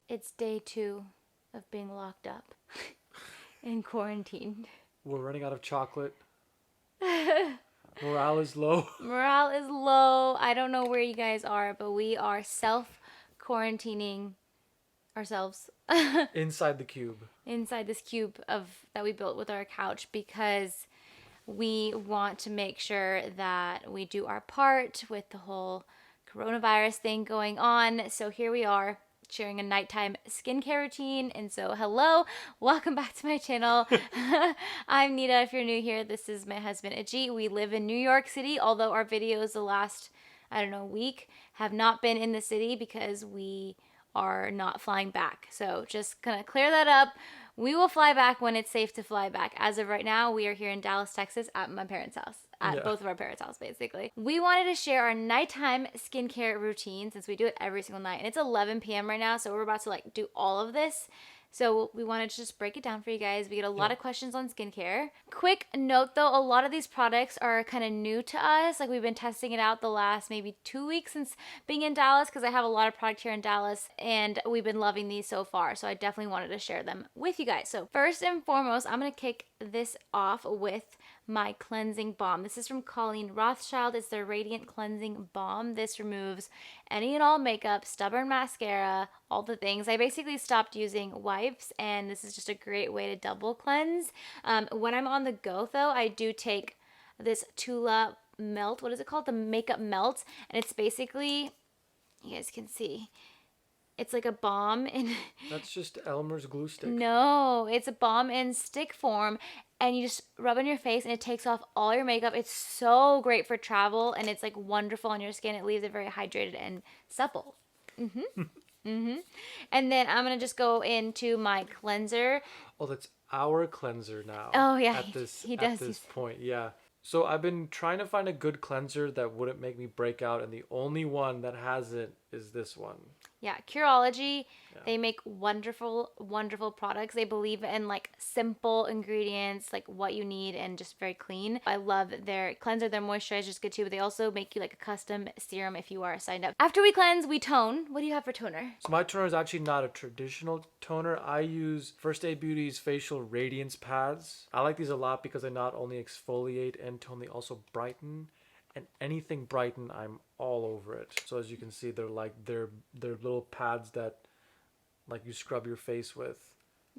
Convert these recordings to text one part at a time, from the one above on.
It's day 2 of being locked up and quarantined. We're running out of chocolate. Morale is low. Morale is low. I don't know where you guys are, but we are self quarantining ourselves Inside the cube. inside this cube of that we built with our couch because we want to make sure that we do our part with the whole coronavirus thing going on. So here we are sharing a nighttime skincare routine. And so, hello, welcome back to my channel. I'm Nita. If you're new here, this is my husband, Ajit. We live in New York City, although our videos the last, week have not been in the city because we are not flying back. So just gonna clear that up. We will fly back when it's safe to fly back. As of right now, we are here in Dallas, Texas at my parents' house. At both of our parents' house, basically. We wanted to share our nighttime skincare routine since we do it every single night. And it's 11 p.m. right now, so we're about to do all of this. So we wanted to just break it down for you guys. We get a lot of questions on skincare. Quick note though, a lot of these products are kind of new to us. Like we've been testing it out the last maybe 2 weeks since being in Dallas because I have a lot of product here in Dallas and we've been loving these so far. So I definitely wanted to share them with you guys. So first and foremost, I'm going to kick this off with my cleansing balm. This is from Colleen Rothschild. It's their Radiant Cleansing Balm. This removes any and all makeup, stubborn mascara, all the things. I basically stopped using wipes and this is just a great way to double cleanse. When I'm on the go though, I do take this Tula Melt. What is it called? The Makeup Melt. And it's basically, you guys can see, it's like a balm in... That's just Elmer's glue stick. No, it's a balm in stick form. And you just rub on your face and it takes off all your makeup. It's so great for travel and it's like wonderful on your skin. It leaves it very hydrated and supple. And then I'm going to just go into my cleanser. Oh, that's our cleanser now. Oh, yeah. At this does. point, yeah. So I've been trying to find a good cleanser that wouldn't make me break out, and the only one that hasn't is this one. Yeah, Curology, they make wonderful, wonderful products. They believe in like simple ingredients, like what you need and just very clean. I love their cleanser, their moisturizer is good too, but they also make you like a custom serum if you are signed up. After we cleanse, we tone. What do you have for toner? So my toner is actually not a traditional toner. I use First Aid Beauty's facial radiance pads. I like these a lot because they not only exfoliate and tone, they also brighten. And anything brighten, I'm all over it. So as you can see, they're little pads that like you scrub your face with.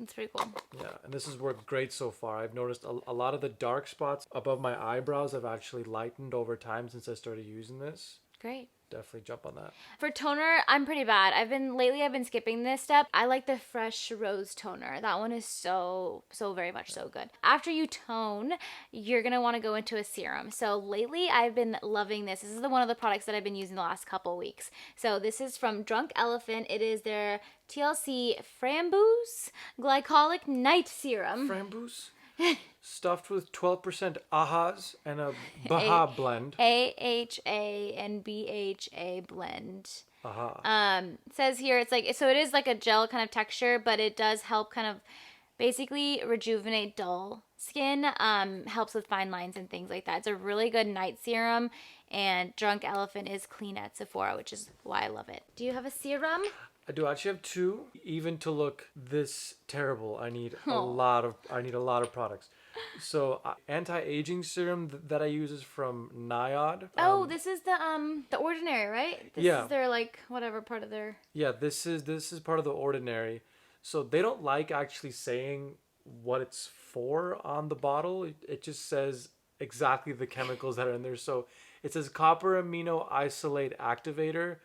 It's pretty cool. Yeah, and this has worked great so far. I've noticed a lot of the dark spots above my eyebrows have actually lightened over time since I started using this. Great. Definitely jump on that. For toner, I'm pretty bad. I've been skipping this step. I like the Fresh Rose toner. That one is so very much so good. After you tone, you're gonna want to go into a serum. So lately, I've been loving this. This is one of the products that I've been using the last couple weeks. So this is from Drunk Elephant. It is their TLC Framboos Glycolic Night Serum. Framboos? Stuffed with 12% ahas and a Baha blend. AHA and BHA blend. Aha. Says here it's like, so it is like a gel kind of texture, but it does help kind of basically rejuvenate dull skin, helps with fine lines and things like that. It's a really good night serum, and Drunk Elephant is clean at Sephora, which is why I love it. Do you have a serum? I do actually have two. Even to look this terrible, I need a lot of products. So anti-aging serum that I use is from Nyad. Oh, this is the Ordinary, right? This is their like whatever part of their... Yeah, this is part of the Ordinary. So they don't like actually saying what it's for on the bottle. It just says exactly the chemicals that are in there. So it says copper amino isolate activator,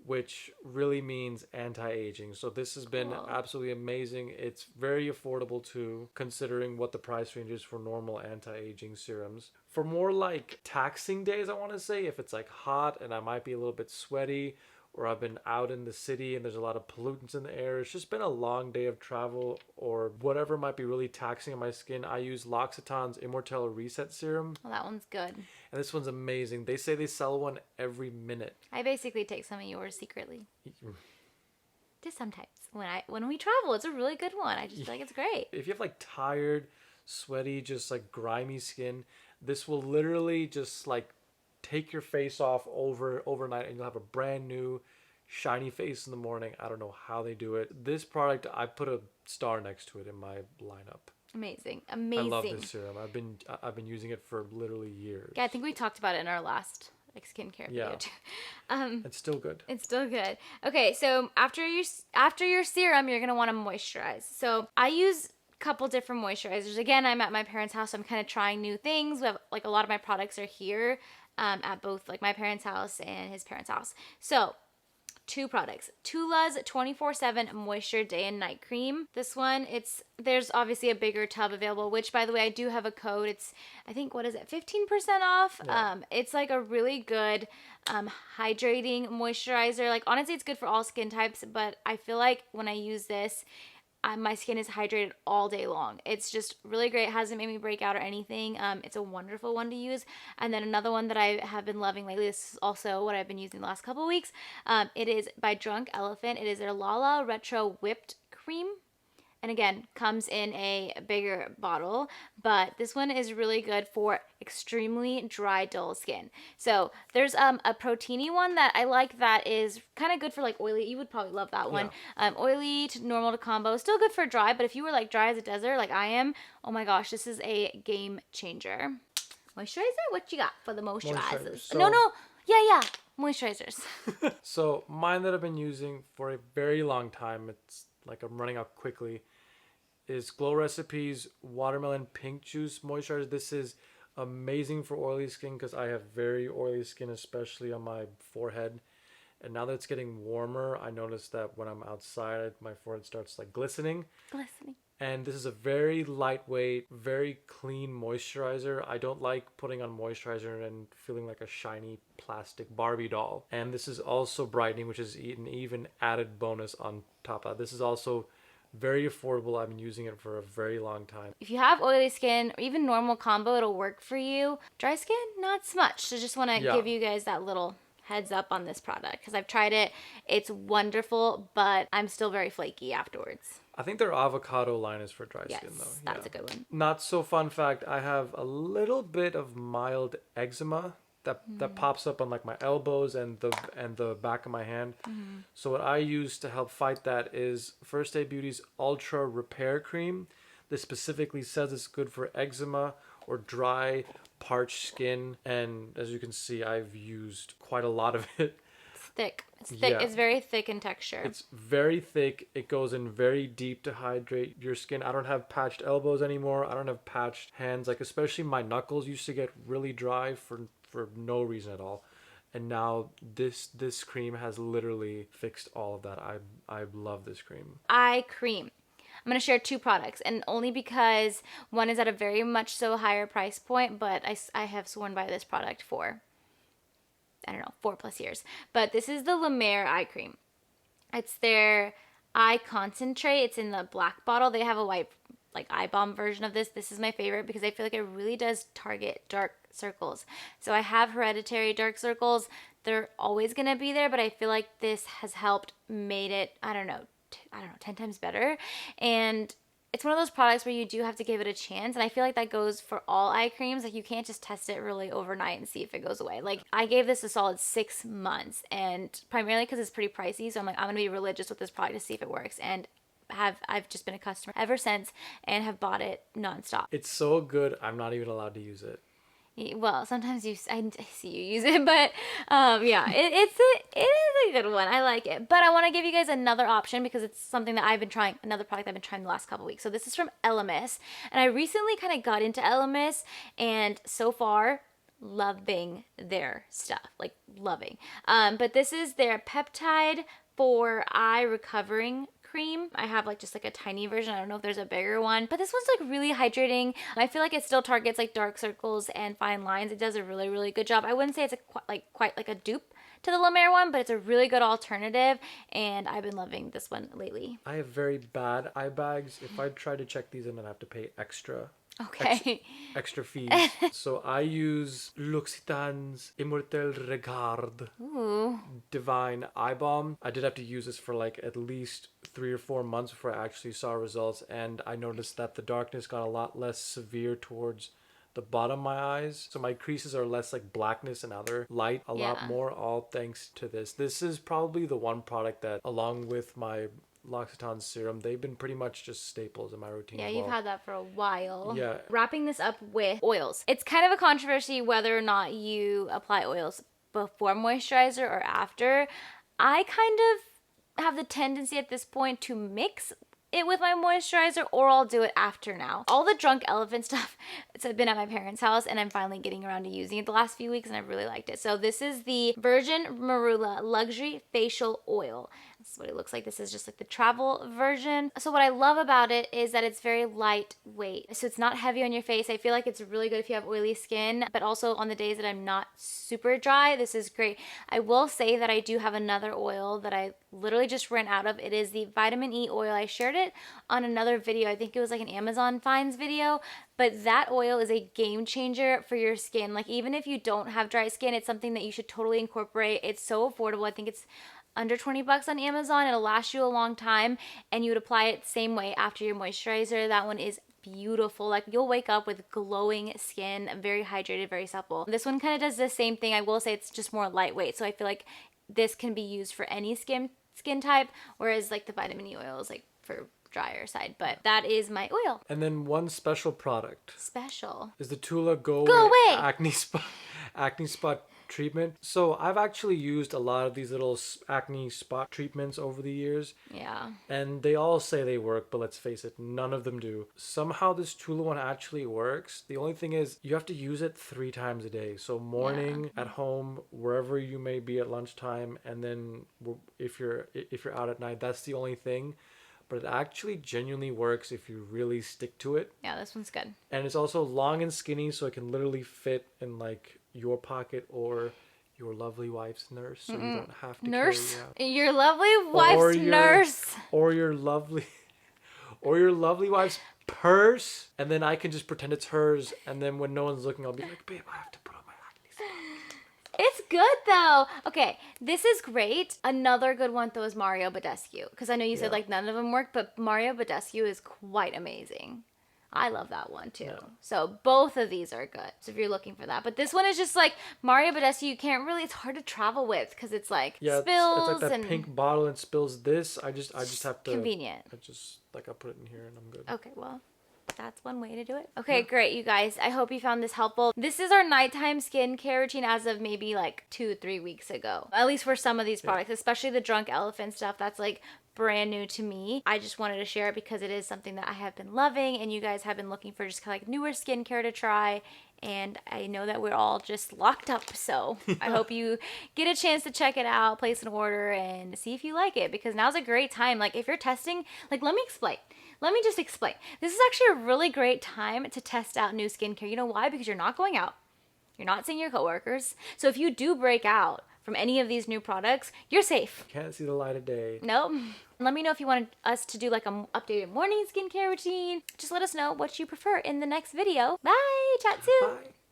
which really means anti-aging. So this has been absolutely amazing. It's very affordable too, considering what the price range is for normal anti-aging serums. For more like taxing days, I want to say, if it's like hot and I might be a little bit sweaty, or I've been out in the city and there's a lot of pollutants in the air, it's just been a long day of travel, or whatever might be really taxing on my skin, I use L'Occitane's Immortelle Reset Serum. Well, that one's good. And this one's amazing. They say they sell one every minute. I basically take some of yours secretly. Just sometimes. When we travel, it's a really good one. I just feel like it's great. If you have like tired, sweaty, just like grimy skin, this will literally just like take your face off overnight and you'll have a brand new shiny face in the morning. I don't know how they do it. This product, I put a star next to it in my lineup. Amazing. I love this Amazing. serum. I've been using it for literally years. Yeah, I think we talked about it in our last like skincare video Yeah, too. it's still good. It's still good. Okay, so after your serum, you're gonna want to moisturize. So I use a couple different moisturizers. Again, I'm at my parents' house, so I'm kind of trying new things. We have like a lot of my products are here at both like my parents' house and his parents' house. So two products. Tula's 24/7 Moisture Day and Night Cream. This one, there's obviously a bigger tub available, which by the way, I do have a code. It's I think what is it? 15% off. Yeah. It's like a really good hydrating moisturizer. Like honestly, it's good for all skin types, but I feel like when I use this, my skin is hydrated all day long. It's just really great. It hasn't made me break out or anything. It's a wonderful one to use. And then another one that I have been loving lately, this is also what I've been using the last couple of weeks. It is by Drunk Elephant. It is their Lala Retro Whipped Cream. And again, comes in a bigger bottle, but this one is really good for extremely dry, dull skin. So there's a proteiny one that I like that is kind of good for like oily. You would probably love that one. Oily to normal to combo, still good for dry, but if you were like dry as a desert like I am, oh my gosh, this is a game changer. Moisturizer? What you got for the moisturizers? So, No. Yeah. Moisturizers. So mine that I've been using for a very long time, it's like I'm running out quickly, is Glow Recipes Watermelon Pink Juice Moisturizer. This is amazing for oily skin because I have very oily skin, especially on my forehead. And now that it's getting warmer, I notice that when I'm outside, my forehead starts like glistening. Glistening. And this is a very lightweight, very clean moisturizer. I don't like putting on moisturizer and feeling like a shiny plastic Barbie doll. And this is also brightening, which is an even added bonus on top of that. This is also very affordable. I've been using it for a very long time. If you have oily skin or even normal combo, it'll work for you. Dry skin, not so much. So just want to Yeah. give you guys that little heads up on this product because I've tried it. It's wonderful, but I'm still very flaky afterwards. I think their avocado line is for dry Yes, skin though. that's Yeah. a good one. Not so fun fact, I have a little bit of mild eczema that pops up on like my elbows and the back of my hand. So what I use to help fight that is First Aid Beauty's Ultra Repair Cream. This specifically says it's good for eczema or dry, parched skin, and as you can see, I've used quite a lot of it. It's thick. It's thick. Yeah. It's very thick in texture. It's very thick. It goes in very deep to hydrate your skin. I don't have patched elbows anymore. I don't have patched hands. Like especially my knuckles used to get really dry for no reason at all. And now this cream has literally fixed all of that. I love this cream. Eye cream. I'm going to share two products, and only because one is at a very much so higher price point, but I have sworn by this product for, I don't know, 4+ years. But this is the La Mer eye cream. It's their eye concentrate. It's in the black bottle. They have a white like eye balm version of this. This is my favorite because I feel like it really does target dark circles. So I have hereditary dark circles. They're always going to be there, but I feel like this has helped made it, I don't know, 10 times better. And it's one of those products where you do have to give it a chance. And I feel like that goes for all eye creams. Like you can't just test it really overnight and see if it goes away. Like I gave this a solid 6 months, and primarily because it's pretty pricey. So I'm like, I'm going to be religious with this product to see if it works. And I've just been a customer ever since and have bought it nonstop. It's so good. I'm not even allowed to use it. Well, sometimes I see you use it, but yeah, it is a good one. I like it. But I want to give you guys another option because it's something that I've been trying, another product I've been trying the last couple weeks. So this is from Elemis, and I recently kind of got into Elemis, and so far loving their stuff, like loving. But this is their peptide for eye recovering cream. I have like just like a tiny version. I don't know if there's a bigger one, but this one's like really hydrating. I feel like it still targets like dark circles and fine lines. It does a really, really good job. I wouldn't say it's quite like a dupe to the La Mer one, but it's a really good alternative, and I've been loving this one lately. I have very bad eye bags. If I try to check these in, I'd have to pay extra. Okay. Extra fees. So I use L'Occitane's Immortel Regard Ooh. Divine Eye Balm. I did have to use this for like at least 3 or 4 months before I actually saw results, and I noticed that the darkness got a lot less severe towards the bottom of my eyes. So my creases are less like blackness and now they're light a lot more, all thanks to this. This is probably the one product that, along with my L'Occitane serum, they've been pretty much just staples in my routine. Yeah, as you've well. had that for a while. Yeah. Wrapping this up with oils. It's kind of a controversy whether or not you apply oils before moisturizer or after. I kind of have the tendency at this point to mix it with my moisturizer, or I'll do it after now. All the Drunk Elephant stuff, it's been at my parents' house and I'm finally getting around to using it the last few weeks and I've really liked it. So this is the Virgin Marula Luxury Facial Oil. This is what it looks like. This is just like the travel version. So what I love about it is that it's very lightweight. So it's not heavy on your face. I feel like it's really good if you have oily skin, but also on the days that I'm not super dry, this is great. I will say that I do have another oil that I literally just ran out of. It is the vitamin E oil. I shared it on another video. I think it was like an Amazon finds video, but that oil is a game changer for your skin. Like even if you don't have dry skin, it's something that you should totally incorporate. It's so affordable. I think it's under 20 bucks on Amazon. It'll last you a long time and you would apply it the same way after your moisturizer. That one is beautiful. Like you'll wake up with glowing skin, very hydrated, very supple. This one kind of does the same thing. I will say it's just more lightweight. So I feel like this can be used for any skin type, whereas like the vitamin E oil is like for drier side. But that is my oil. And then one special product. Special. Is the Tula Go Away acne spot treatment. So I've actually used a lot of these little acne spot treatments over the years. Yeah. And they all say they work, but let's face it, none of them do. Somehow this Tula one actually works. The only thing is you have to use it 3 times a day. So morning, at home, wherever you may be at lunchtime, and then if you're out at night, that's the only thing. But it actually genuinely works if you really stick to it. Yeah, this one's good. And it's also long and skinny, so it can literally fit in like your pocket or your lovely wife's nurse, so you don't have to nurse. carry out. Your lovely wife's nurse. Or your lovely wife's purse, and then I can just pretend it's hers, and then when no one's looking, I'll be like, babe, I have to put on my acne spot. It's good though. Okay, this is great. Another good one though is Mario Badescu, because I know you said like none of them work, but Mario Badescu is quite amazing. I love that one too. Yeah. So both of these are good. So if you're looking for that, but this one is just like Mario Badescu. You can't really. It's hard to travel with because it's like spills it's like that and pink bottle and spills. This I just have to convenient. I put it in here and I'm good. Okay, well. That's one way to do it. Okay, great, you guys. I hope you found this helpful. This is our nighttime skincare routine as of maybe like 2-3 weeks ago. At least for some of these products, especially the Drunk Elephant stuff. That's like brand new to me. I just wanted to share it because it is something that I have been loving and you guys have been looking for just kind of like newer skincare to try. And I know that we're all just locked up. So I hope you get a chance to check it out, place an order, and see if you like it. Because now's a great time. Like if you're testing, like let me just explain. This is actually a really great time to test out new skincare. You know why? Because you're not going out. You're not seeing your coworkers. So if you do break out from any of these new products, you're safe. Can't see the light of day. Nope. Let me know if you want us to do like an updated morning skincare routine. Just let us know what you prefer in the next video. Bye. Chat soon. Bye.